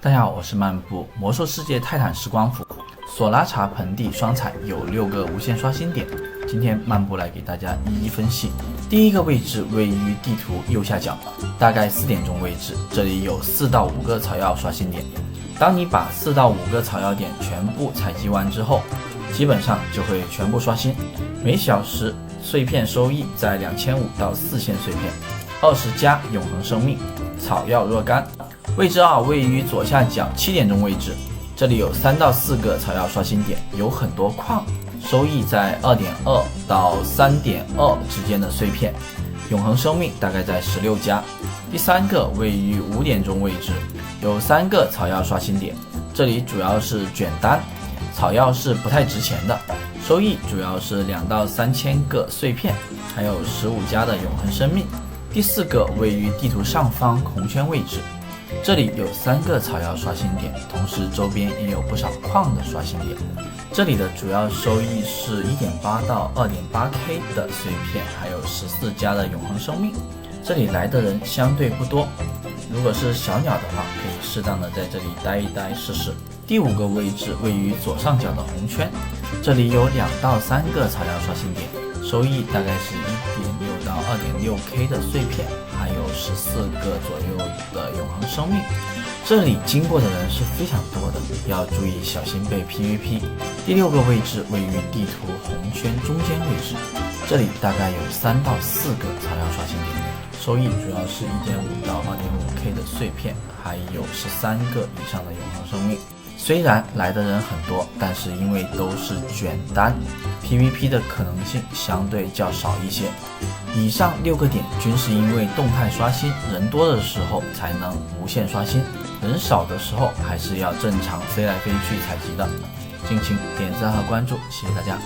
大家好，我是漫步魔兽世界泰坦时光服索拉茶盆地双彩有6个无限刷新点，今天漫步来给大家一一分析。第一个位置位于地图右下角，大概4点钟位置，这里有4到5个草药刷新点。当你把4到5个草药点全部采集完之后，基本上就会全部刷新，每小时碎片收益在2500到4000碎片，20加永恒生命，草药若干。位置2位于左下角7点钟位置，这里有3到4个草药刷新点，有很多矿，收益在2.2到3.2之间的碎片，永恒生命大概在16加。第3个位于5点钟位置，有3个草药刷新点，这里主要是卷单，草药是不太值钱的，收益主要是2到3000个碎片，还有15加的永恒生命。第4个位于地图上方红圈位置，这里有3个草药刷新点，同时周边也有不少矿的刷新点。这里的主要收益是 1.8 到 2.8K 的碎片，还有14加的永恒生命。这里来的人相对不多，如果是小鸟的话，可以适当的在这里待一待试试。第5个位置位于左上角的红圈，这里有2到3个草药刷新点，收益大概是 1.6 到 2.6K 的碎片，还有14个左右的永恒生命。这里经过的人是非常多的，要注意小心被 PVP。第6个位置位于地图红圈中间位置，这里大概有3到4个草药刷新点，收益主要是 1.5 到 2.5K 的碎片，还有13个以上的永恒生命。虽然来的人很多，但是因为都是卷单， PVP 的可能性相对较少一些。以上6个点均是因为动态刷新，人多的时候才能无限刷新，人少的时候还是要正常飞来飞去采集的。敬请点赞和关注，谢谢大家。